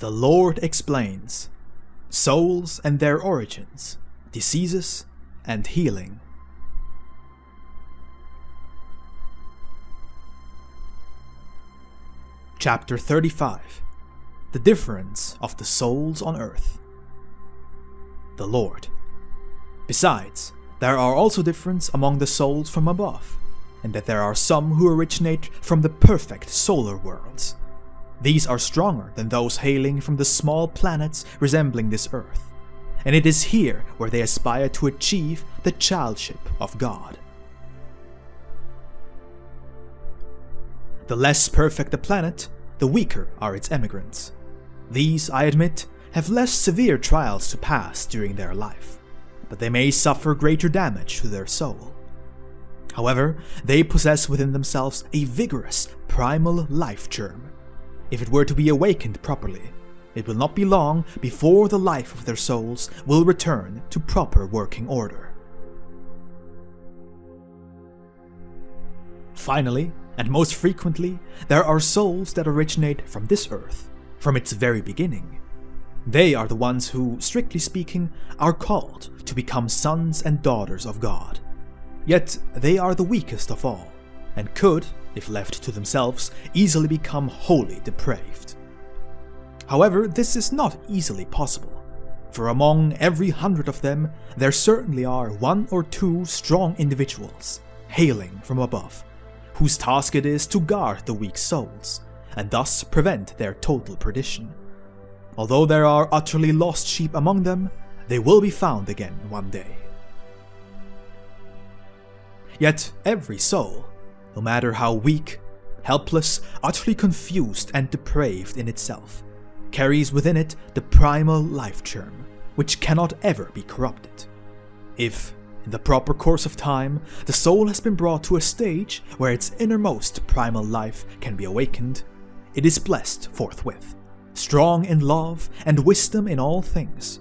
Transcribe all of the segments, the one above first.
The Lord explains souls and their origins, diseases and healing. Chapter 35. The difference of the souls on earth. The Lord. Besides, there are also differences among the souls from above, and that there are some who originate from the perfect solar worlds. These are stronger than those hailing from the small planets resembling this earth, and it is here where they aspire to achieve the childship of God. The less perfect the planet, the weaker are its emigrants. These, I admit, have less severe trials to pass during their life, but they may suffer greater damage to their soul. However, they possess within themselves a vigorous, primal life-germ. If it were to be awakened properly, it will not be long before the life of their souls will return to proper working order. Finally, and most frequently, there are souls that originate from this earth, from its very beginning. They are the ones who, strictly speaking, are called to become sons and daughters of God. Yet they are the weakest of all, and could, if left to themselves, easily become wholly depraved. However, this is not easily possible, for among every 100 of them, there certainly are 1 or 2 strong individuals, hailing from above, whose task it is to guard the weak souls, and thus prevent their total perdition. Although there are utterly lost sheep among them, they will be found again one day. Yet every soul, no matter how weak, helpless, utterly confused and depraved in itself, carries within it the primal life-germ, which cannot ever be corrupted. If, in the proper course of time, the soul has been brought to a stage where its innermost primal life can be awakened, it is blessed forthwith, strong in love and wisdom in all things.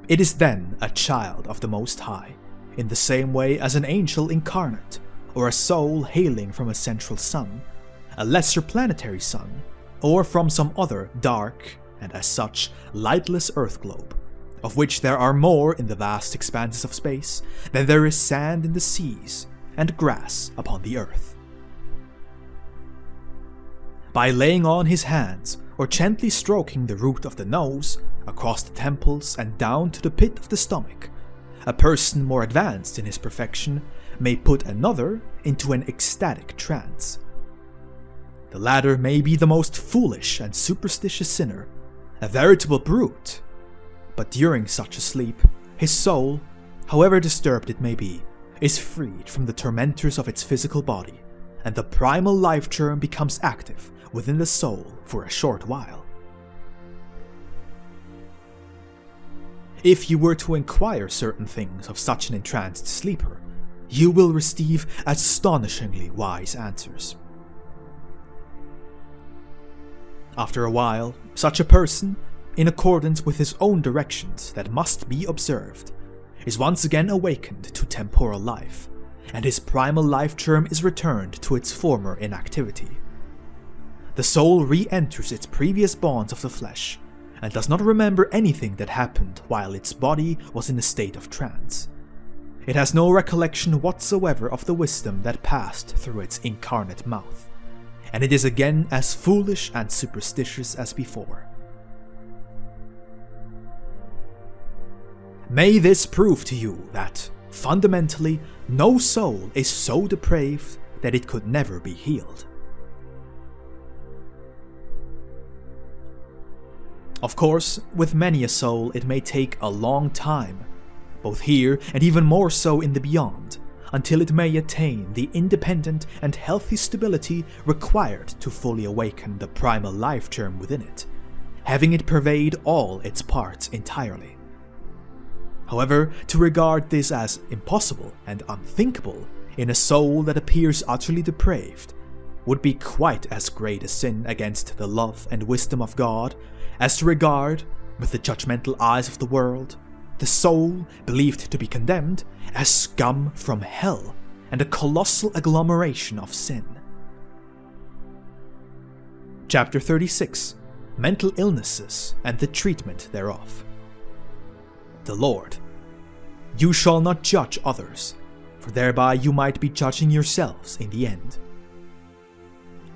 It is then a child of the Most High, in the same way as an angel incarnate, or a soul hailing from a central sun, a lesser planetary sun, or from some other dark, and as such, lightless earth globe, of which there are more in the vast expanses of space than there is sand in the seas and grass upon the earth. By laying on his hands, or gently stroking the root of the nose, across the temples and down to the pit of the stomach, a person more advanced in his perfection may put another into an ecstatic trance. The latter may be the most foolish and superstitious sinner, a veritable brute, but during such a sleep, his soul, however disturbed it may be, is freed from the tormentors of its physical body, and the primal life-germ becomes active within the soul for a short while. If you were to inquire certain things of such an entranced sleeper, you will receive astonishingly wise answers. After a while, such a person, in accordance with his own directions that must be observed, is once again awakened to temporal life, and his primal life-germ is returned to its former inactivity. The soul re-enters its previous bonds of the flesh, and does not remember anything that happened while its body was in a state of trance. It has no recollection whatsoever of the wisdom that passed through its incarnate mouth, and it is again as foolish and superstitious as before. May this prove to you that, fundamentally, no soul is so depraved that it could never be healed. Of course, with many a soul it may take a long time, both here and even more so in the beyond, until it may attain the independent and healthy stability required to fully awaken the primal life-germ within it, having it pervade all its parts entirely. However, to regard this as impossible and unthinkable in a soul that appears utterly depraved would be quite as great a sin against the love and wisdom of God as to regard, with the judgmental eyes of the world, the soul believed to be condemned as scum from hell and a colossal agglomeration of sin. Chapter 36. mental illnesses and the treatment thereof. The Lord: You shall not judge others, for thereby you might be judging yourselves in the end.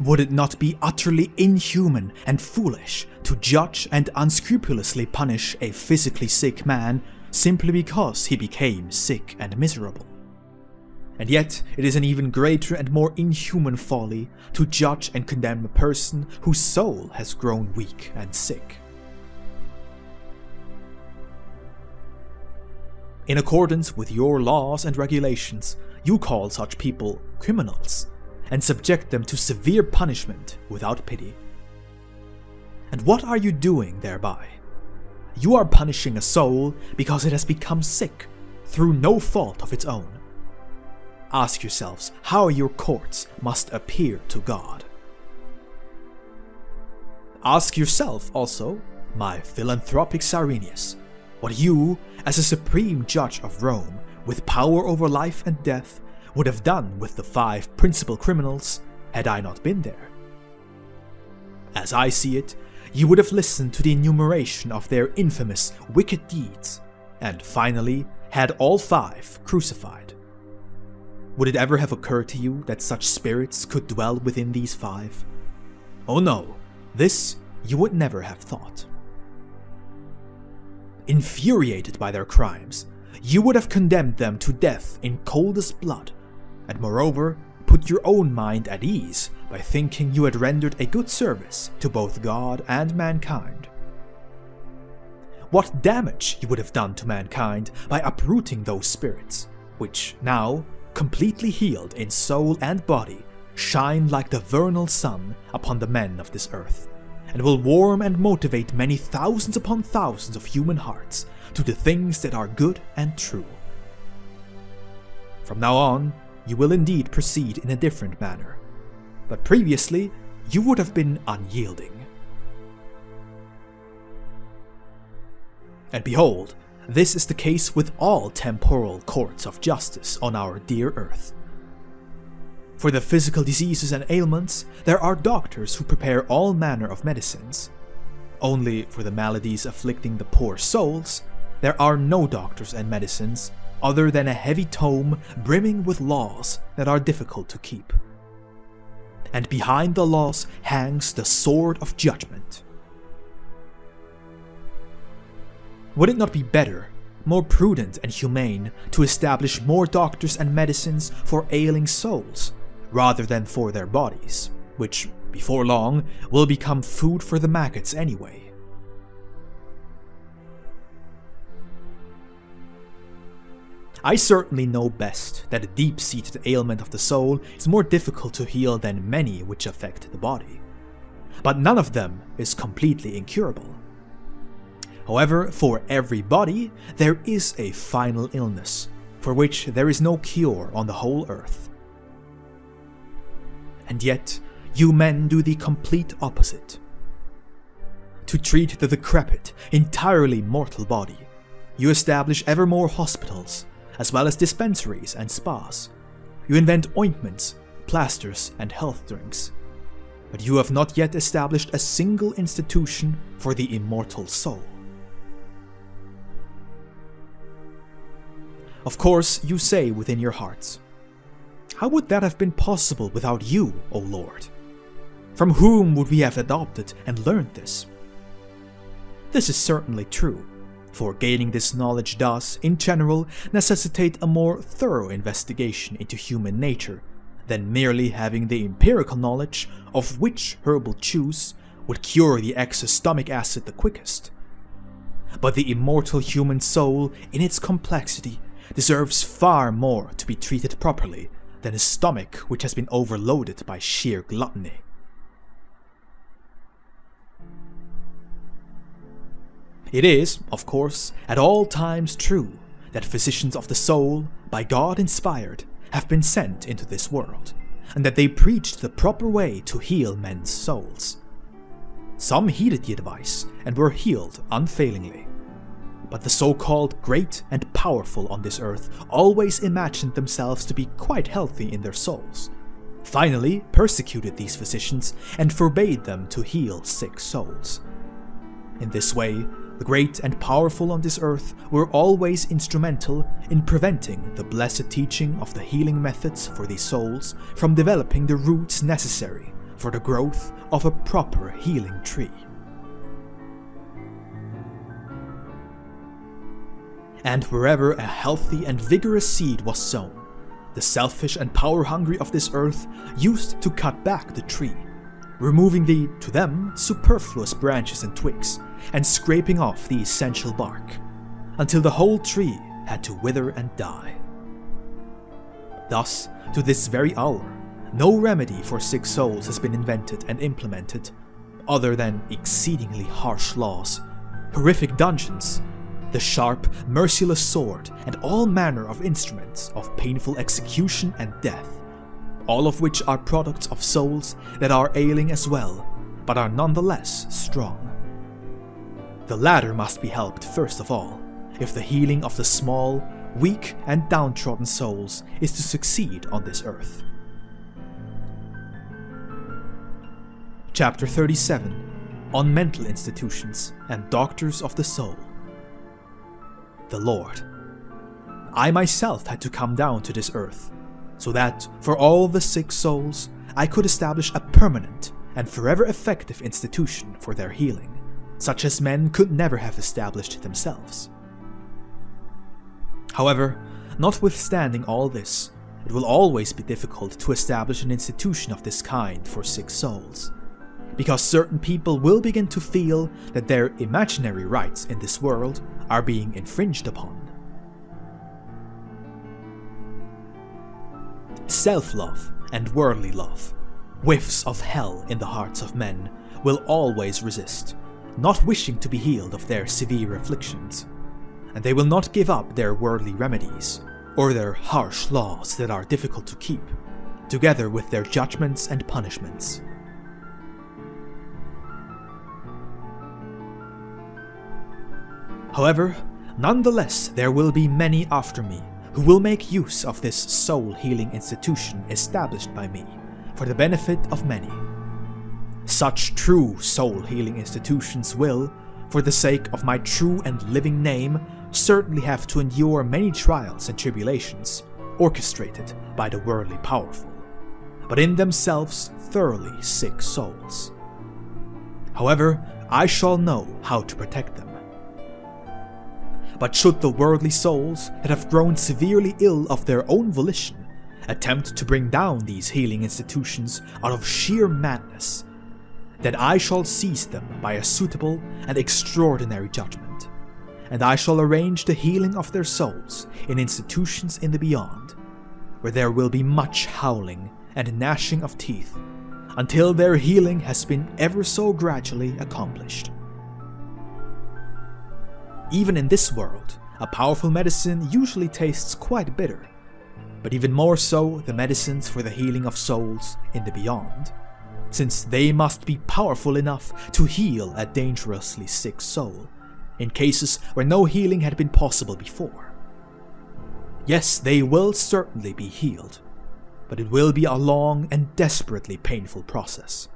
Would it not be utterly inhuman and foolish to judge and unscrupulously punish a physically sick man simply because he became sick and miserable? And yet it is an even greater and more inhuman folly to judge and condemn a person whose soul has grown weak and sick. In accordance with your laws and regulations, you call such people criminals and subject them to severe punishment without pity. And what are you doing thereby? You are punishing a soul because it has become sick through no fault of its own. Ask yourselves how your courts must appear to God. Ask yourself also, my philanthropic Cyrenius, what you, as a supreme judge of Rome, with power over life and death, would have done with the 5 principal criminals had I not been there. As I see it, you would have listened to the enumeration of their infamous wicked deeds, and finally had all 5 crucified. Would it ever have occurred to you that such spirits could dwell within these 5? Oh no, this you would never have thought. Infuriated by their crimes, you would have condemned them to death in coldest blood, and moreover put your own mind at ease by thinking you had rendered a good service to both God and mankind. What damage you would have done to mankind by uprooting those spirits, which now, completely healed in soul and body, shine like the vernal sun upon the men of this earth, and will warm and motivate many thousands upon thousands of human hearts to the things that are good and true. From now on, you will indeed proceed in a different manner, but previously you would have been unyielding. And behold, this is the case with all temporal courts of justice on our dear earth. For the physical diseases and ailments, there are doctors who prepare all manner of medicines. Only for the maladies afflicting the poor souls, there are no doctors and medicines other than a heavy tome brimming with laws that are difficult to keep. And behind the laws hangs the sword of judgment. Would it not be better, more prudent and humane to establish more doctors and medicines for ailing souls, rather than for their bodies, which, before long, will become food for the maggots anyway? I certainly know best that a deep-seated ailment of the soul is more difficult to heal than many which affect the body, but none of them is completely incurable. However, for every body, there is a final illness, for which there is no cure on the whole earth. And yet, you men do the complete opposite. To treat the decrepit, entirely mortal body, you establish ever more hospitals, as well as dispensaries and spas. You invent ointments, plasters, and health drinks. But you have not yet established a single institution for the immortal soul. Of course, you say within your hearts, how would that have been possible without you, O Lord? From whom would we have adopted and learned this? This is certainly true, for gaining this knowledge does, in general, necessitate a more thorough investigation into human nature than merely having the empirical knowledge of which herbal juice would cure the excess stomach acid the quickest. But the immortal human soul, in its complexity, deserves far more to be treated properly than a stomach which has been overloaded by sheer gluttony. It is, of course, at all times true that physicians of the soul, by God inspired, have been sent into this world, and that they preached the proper way to heal men's souls. Some heeded the advice and were healed unfailingly. But the so-called great and powerful on this earth always imagined themselves to be quite healthy in their souls, finally persecuted these physicians and forbade them to heal sick souls, In this way, the great and powerful on this earth were always instrumental in preventing the blessed teaching of the healing methods for these souls from developing the roots necessary for the growth of a proper healing tree. And wherever a healthy and vigorous seed was sown, the selfish and power-hungry of this earth used to cut back the tree, removing the, to them, superfluous branches and twigs, and scraping off the essential bark, until the whole tree had to wither and die. Thus, to this very hour, no remedy for sick souls has been invented and implemented, other than exceedingly harsh laws, horrific dungeons, the sharp, merciless sword, and all manner of instruments of painful execution and death, all of which are products of souls that are ailing as well, but are nonetheless strong. The latter must be helped first of all, if the healing of the small, weak, and downtrodden souls is to succeed on this earth. Chapter 37 on Mental Institutions and Doctors of the Soul. The Lord. I myself had to come down to this earth, so that, for all the sick souls, I could establish a permanent and forever effective institution for their healing, such as men could never have established themselves. However, notwithstanding all this, it will always be difficult to establish an institution of this kind for sick souls, because certain people will begin to feel that their imaginary rights in this world are being infringed upon. Self-love and worldly love, whiffs of hell in the hearts of men, will always resist, not wishing to be healed of their severe afflictions, and they will not give up their worldly remedies, or their harsh laws that are difficult to keep, together with their judgments and punishments. However, nonetheless there will be many after me who will make use of this soul-healing institution established by me, for the benefit of many. Such true soul-healing institutions will, for the sake of my true and living name, certainly have to endure many trials and tribulations, orchestrated by the worldly powerful, but in themselves thoroughly sick souls. However, I shall know how to protect them. But should the worldly souls that have grown severely ill of their own volition attempt to bring down these healing institutions out of sheer madness, then I shall seize them by a suitable and extraordinary judgment, and I shall arrange the healing of their souls in institutions in the beyond, where there will be much howling and gnashing of teeth, until their healing has been ever so gradually accomplished. Even in this world, a powerful medicine usually tastes quite bitter, but even more so the medicines for the healing of souls in the beyond, since they must be powerful enough to heal a dangerously sick soul, in cases where no healing had been possible before. Yes, they will certainly be healed, but it will be a long and desperately painful process.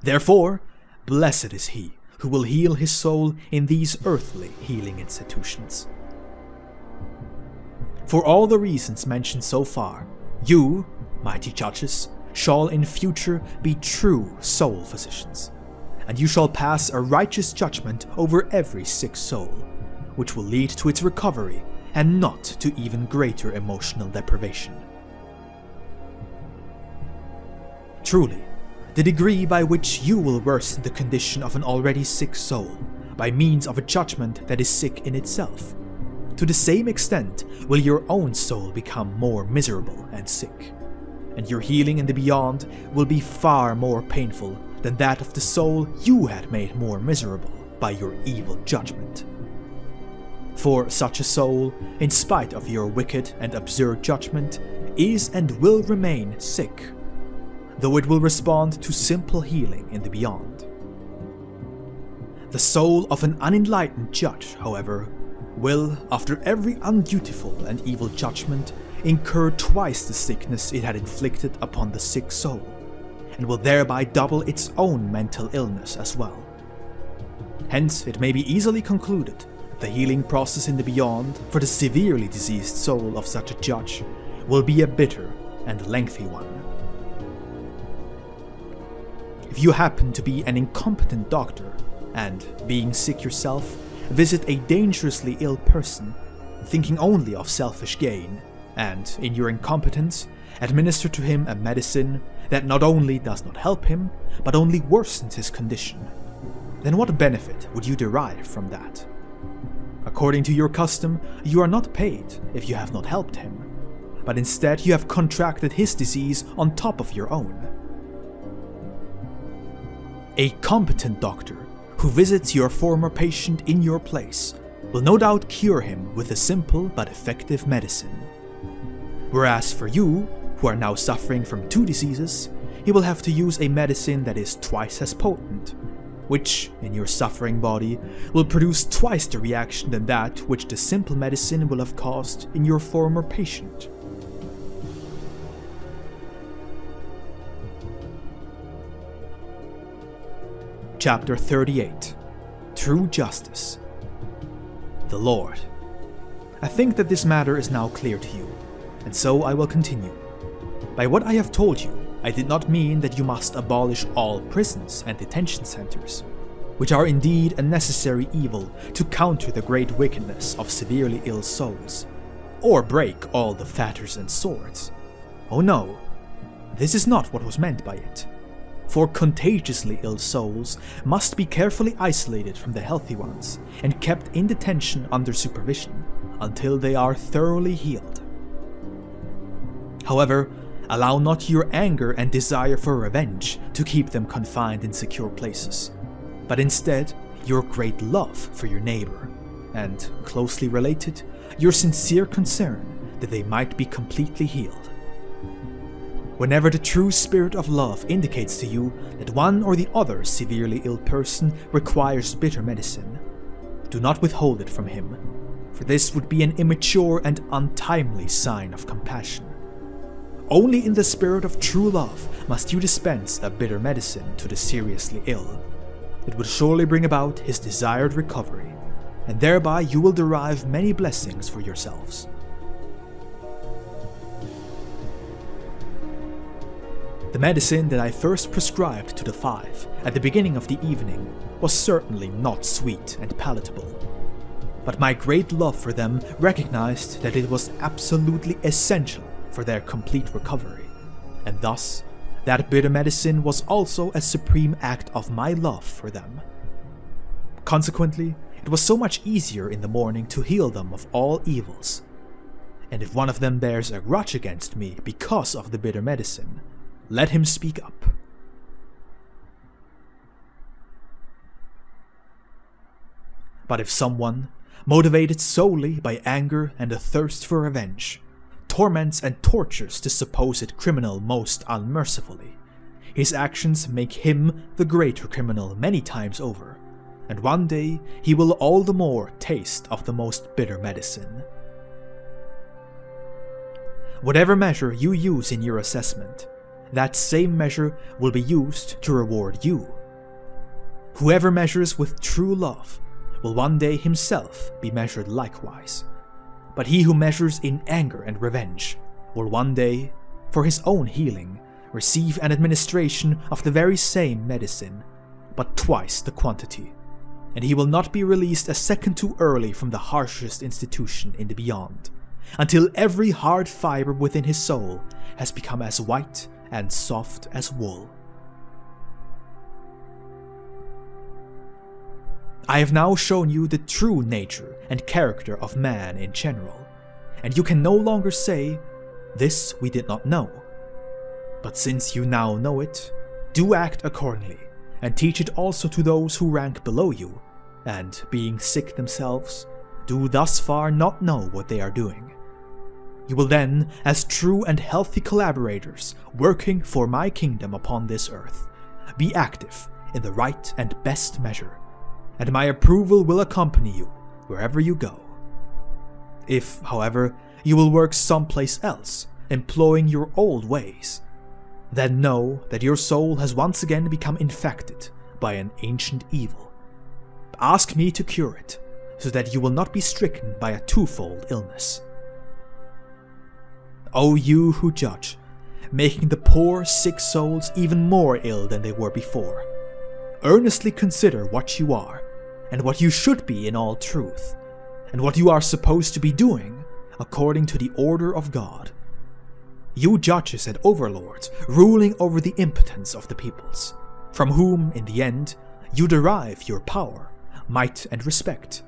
Therefore, blessed is he who will heal his soul in these earthly healing institutions. For all the reasons mentioned so far, you, mighty judges, shall in future be true soul physicians, and you shall pass a righteous judgment over every sick soul, which will lead to its recovery and not to even greater emotional deprivation. Truly, the degree by which you will worsen the condition of an already sick soul, by means of a judgment that is sick in itself, to the same extent will your own soul become more miserable and sick, and your healing in the beyond will be far more painful than that of the soul you had made more miserable by your evil judgment. For such a soul, in spite of your wicked and absurd judgment, is and will remain sick, though it will respond to simple healing in the beyond. The soul of an unenlightened judge, however, will, after every undutiful and evil judgment, incur twice the sickness it had inflicted upon the sick soul, and will thereby double its own mental illness as well. Hence, it may be easily concluded that the healing process in the beyond for the severely diseased soul of such a judge will be a bitter and lengthy one. If you happen to be an incompetent doctor and, being sick yourself, visit a dangerously ill person, thinking only of selfish gain, and, in your incompetence, administer to him a medicine that not only does not help him, but only worsens his condition, then what benefit would you derive from that? According to your custom, you are not paid if you have not helped him, but instead you have contracted his disease on top of your own. A competent doctor who visits your former patient in your place will no doubt cure him with a simple but effective medicine. Whereas for you, who are now suffering from 2 diseases, he will have to use a medicine that is twice as potent, which, in your suffering body, will produce twice the reaction than that which the simple medicine will have caused in your former patient. Chapter 38. True Justice. The Lord. I think that this matter is now clear to you, and so I will continue. By what I have told you, I did not mean that you must abolish all prisons and detention centers, which are indeed a necessary evil to counter the great wickedness of severely ill souls, or break all the fetters and swords. Oh no, this is not what was meant by it. For contagiously ill souls must be carefully isolated from the healthy ones and kept in detention under supervision until they are thoroughly healed. However, allow not your anger and desire for revenge to keep them confined in secure places, but instead your great love for your neighbor, and, closely related, your sincere concern that they might be completely healed. Whenever the true spirit of love indicates to you that one or the other severely ill person requires bitter medicine, do not withhold it from him, for this would be an immature and untimely sign of compassion. Only in the spirit of true love must you dispense a bitter medicine to the seriously ill. It will surely bring about his desired recovery, and thereby you will derive many blessings for yourselves. The medicine that I first prescribed to the 5 at the beginning of the evening was certainly not sweet and palatable, but my great love for them recognized that it was absolutely essential for their complete recovery, and thus that bitter medicine was also a supreme act of my love for them. Consequently, it was so much easier in the morning to heal them of all evils, and if one of them bears a grudge against me because of the bitter medicine, let him speak up. But if someone, motivated solely by anger and a thirst for revenge, torments and tortures the supposed criminal most unmercifully, his actions make him the greater criminal many times over, and one day he will all the more taste of the most bitter medicine. Whatever measure you use in your assessment, that same measure will be used to reward you. Whoever measures with true love will one day himself be measured likewise, but he who measures in anger and revenge will one day, for his own healing, receive an administration of the very same medicine, but twice the quantity, and he will not be released a second too early from the harshest institution in the beyond, until every hard fiber within his soul has become as white and soft as wool. I have now shown you the true nature and character of man in general, and you can no longer say, "This we did not know." But since you now know it, do act accordingly, and teach it also to those who rank below you, and, being sick themselves, do thus far not know what they are doing. You will then, as true and healthy collaborators working for my kingdom upon this earth, be active in the right and best measure, and my approval will accompany you wherever you go. If, however, you will work someplace else, employing your old ways, then know that your soul has once again become infected by an ancient evil. ask me to cure it, so that you will not be stricken by a twofold illness. O you who judge, making the poor, sick souls even more ill than they were before, earnestly consider what you are, and what you should be in all truth, and what you are supposed to be doing according to the order of God. You judges and overlords, ruling over the impotence of the peoples, from whom, in the end, you derive your power, might, and respect,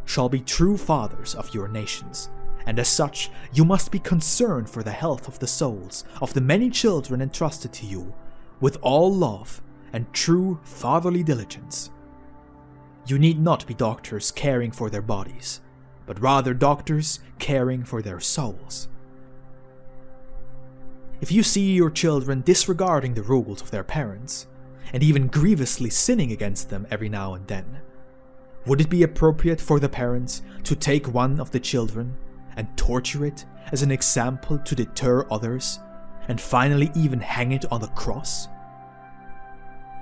shall be true fathers of your nations, and as such you must be concerned for the health of the souls of the many children entrusted to you, with all love and true fatherly diligence. You need not be doctors caring for their bodies, but rather doctors caring for their souls. If you see your children disregarding the rules of their parents, and even grievously sinning against them every now and then, would it be appropriate for the parents to take one of the children and torture it as an example to deter others, and finally even hang it on the cross?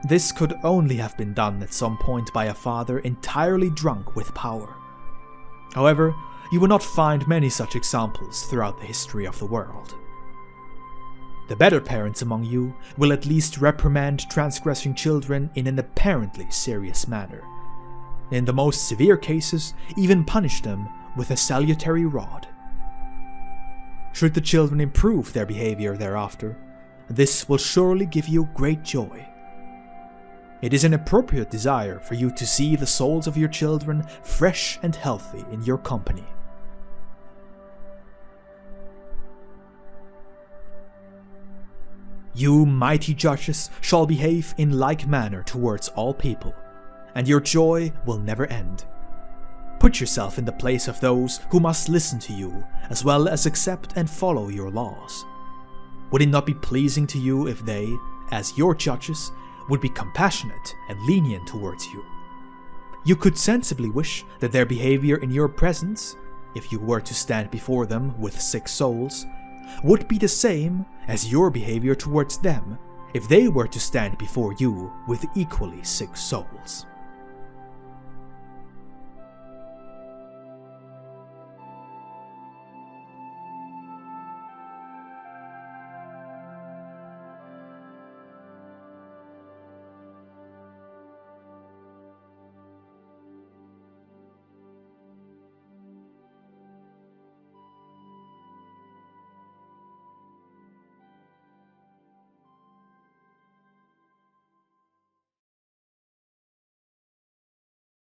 This could only have been done at some point by a father entirely drunk with power. However, you will not find many such examples throughout the history of the world. The better parents among you will at least reprimand transgressing children in an apparently serious manner. In the most severe cases, even punish them with a salutary rod. Should the children improve their behavior thereafter, this will surely give you great joy. It is an appropriate desire for you to see the souls of your children fresh and healthy in your company. You mighty judges shall behave in like manner towards all people, and your joy will never end. Put yourself in the place of those who must listen to you, as well as accept and follow your laws. Would it not be pleasing to you if they, as your judges, would be compassionate and lenient towards you? You could sensibly wish that their behavior in your presence, if you were to stand before them with sick souls, would be the same as your behavior towards them if they were to stand before you with equally sick souls.